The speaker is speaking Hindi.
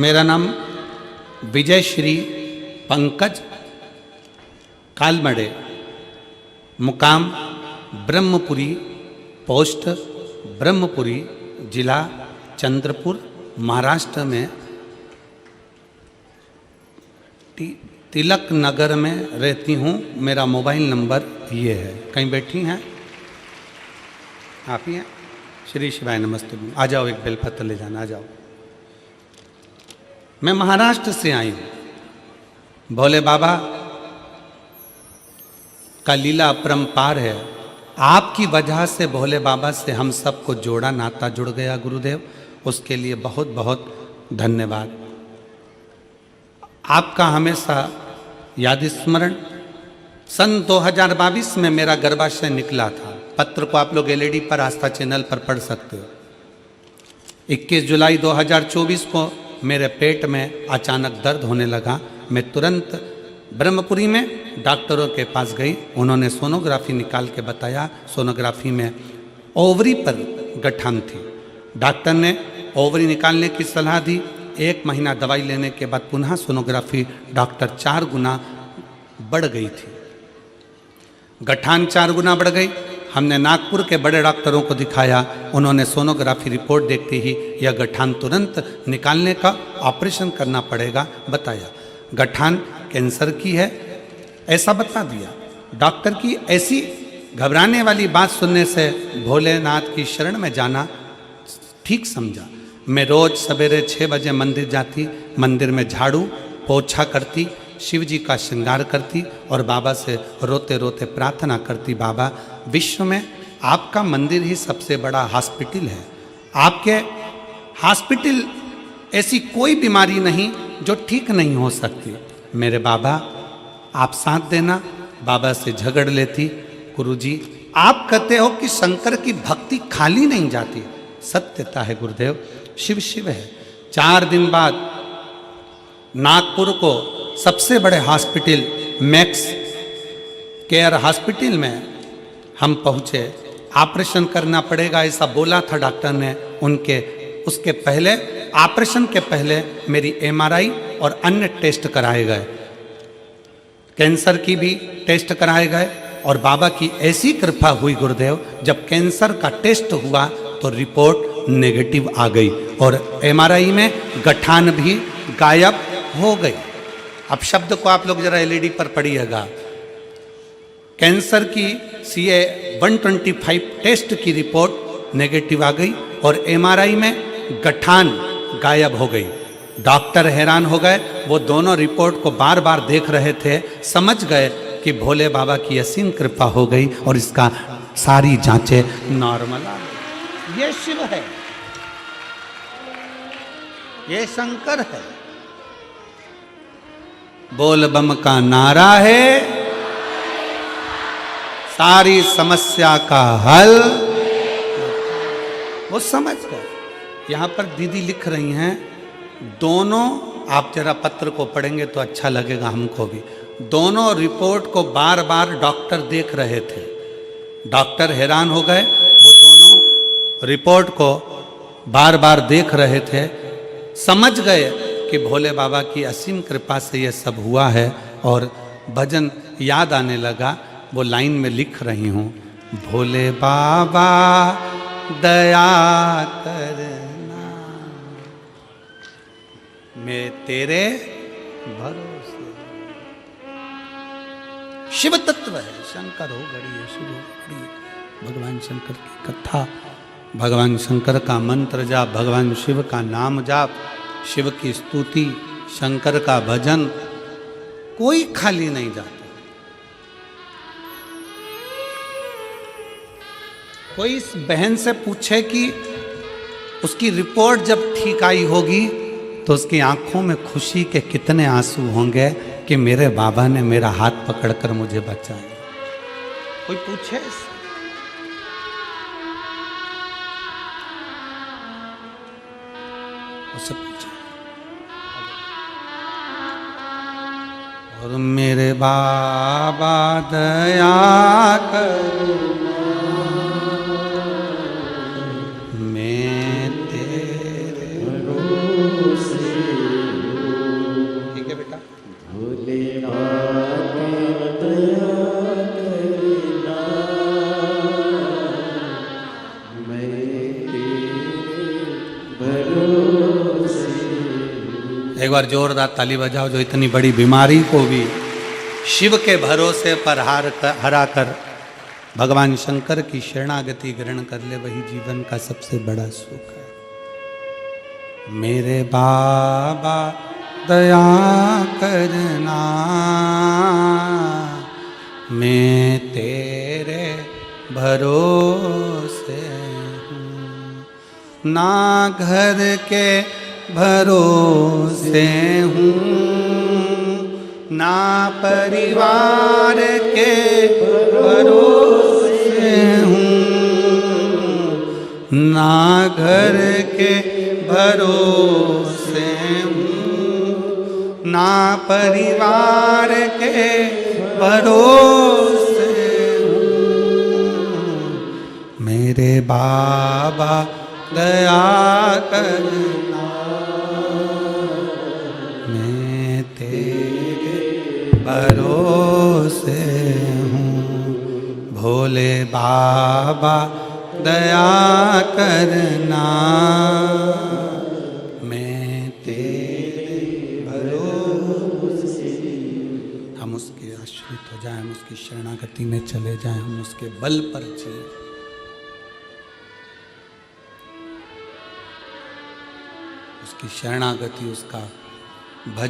मेरा नाम विजय श्री पंकज कालमड़े, मुकाम ब्रह्मपुरी, पोस्ट ब्रह्मपुरी, जिला चंद्रपुर, महाराष्ट्र में तिलक नगर में रहती हूँ। मेरा मोबाइल नंबर ये है। कहीं बैठी हैं आप ही हैं? श्री शिवाय नमस्ते। आ जाओ, एक बेलपत्र ले जाना, आ जाओ। मैं महाराष्ट्र से आई हूँ। भोले बाबा का लीला अपरंपार है। आपकी वजह से भोले बाबा से हम सबको जोड़ा, नाता जुड़ गया गुरुदेव, उसके लिए बहुत बहुत धन्यवाद। आपका हमेशा याद स्मरण। सन 2022 में मेरा गर्भाशय निकला था। पत्र को आप लोग एलईडी पर आस्था चैनल पर पढ़ सकते हो। 21 जुलाई 2024 को मेरे पेट में अचानक दर्द होने लगा। मैं तुरंत ब्रह्मपुरी में डॉक्टरों के पास गई। उन्होंने सोनोग्राफी निकाल के बताया, सोनोग्राफी में ओवरी पर गठान थी। डॉक्टर ने ओवरी निकालने की सलाह दी। 1 महीना दवाई लेने के बाद पुनः सोनोग्राफी, डॉक्टर 4 गुना बढ़ गई थी। गठान 4 गुना बढ़ गई। हमने नागपुर के बड़े डॉक्टरों को दिखाया। उन्होंने सोनोग्राफी रिपोर्ट देखते ही यह गठान तुरंत निकालने का ऑपरेशन करना पड़ेगा बताया। गठान कैंसर की है ऐसा बता दिया। डॉक्टर की ऐसी घबराने वाली बात सुनने से भोलेनाथ की शरण में जाना ठीक समझा। मैं रोज सवेरे 6 बजे मंदिर जाती, मंदिर में झाड़ू पोछा करती, शिव जी का श्रृंगार करती और बाबा से रोते रोते प्रार्थना करती, बाबा विश्व में आपका मंदिर ही सबसे बड़ा हॉस्पिटल है। आपके हॉस्पिटल ऐसी कोई बीमारी नहीं जो ठीक नहीं हो सकती। मेरे बाबा आप साथ देना। बाबा से झगड़ लेती, गुरुजी आप कहते हो कि शंकर की भक्ति खाली नहीं जाती। सत्यता है गुरुदेव, शिव शिव है। 4 दिन बाद नागपुर को सबसे बड़े हॉस्पिटल मैक्स केयर हॉस्पिटल में हम पहुँचे। ऑपरेशन करना पड़ेगा ऐसा बोला था डॉक्टर ने। उसके पहले, ऑपरेशन के पहले मेरी एमआरआई और अन्य टेस्ट कराए गए, कैंसर की भी टेस्ट कराए गए। और बाबा की ऐसी कृपा हुई गुरुदेव, जब कैंसर का टेस्ट हुआ तो रिपोर्ट नेगेटिव आ गई और एमआरआई में गठान भी गायब हो गई। अब शब्द को आप लोग जरा एलईडी पर पढ़िएगा। कैंसर की CA 125 टेस्ट की रिपोर्ट नेगेटिव आ गई और एमआरआई में गठान गायब हो गई। डॉक्टर हैरान हो गए। वो दोनों रिपोर्ट को बार बार देख रहे थे। समझ गए कि भोले बाबा की असीम कृपा हो गई और इसका सारी जांचें नॉर्मल आ गई। ये शिव है, ये शंकर है। बोल बम का नारा है, सारी समस्या का हल। वो समझ गए। यहां पर दीदी लिख रही हैं, दोनों, आप जरा पत्र को पढ़ेंगे तो अच्छा लगेगा हमको भी। दोनों रिपोर्ट को बार बार डॉक्टर देख रहे थे। डॉक्टर हैरान हो गए। वो दोनों रिपोर्ट को बार बार देख रहे थे। समझ गए कि भोले बाबा की असीम कृपा से ये सब हुआ है और भजन याद आने लगा। वो लाइन में लिख रही हूँ, भोले बाबा दया करना, मैं तेरे भरोसे। शिव तत्व है, शंकर हो गड़ी है, शिव हो गड़ी है। भगवान शंकर की कथा, भगवान शंकर का मंत्र जाप, भगवान शिव का नाम जाप, शिव की स्तुति, शंकर का भजन, कोई खाली नहीं जाता। कोई इस बहन से पूछे कि उसकी रिपोर्ट जब ठीक आई होगी तो उसकी आंखों में खुशी के कितने आंसू होंगे कि मेरे बाबा ने मेरा हाथ पकड़कर मुझे बचाया। कोई पूछे इससे? उससे पूछे। और मेरे बाबा दया करना, मैं तेरे भरोसे एक बार जोरदार ताली बजाओ जो इतनी बड़ी बीमारी को भी शिव के भरोसे पर हरा कर भगवान शंकर की शरणागति ग्रहण कर ले, वही जीवन का सबसे बड़ा सुख है। मेरे बाबा दया करना, मैं तेरे भरोसे हूँ, ना घर के भरोसे हूँ, ना परिवार के भरोसे हूँ, ना घर के भरोसे हूँ, ना परिवार के भरोसे हूँ। मेरे बाबा दया करना, मैं तेरे भरोसे हूँ। भोले बाबा दया करना, मैं तेरे भरोसे। हम उसके आश्रित हो जाएं, हम उसकी शरणागति में चले जाएं, हम उसके बल पर जिए। उसकी शरणागति, उसका भजन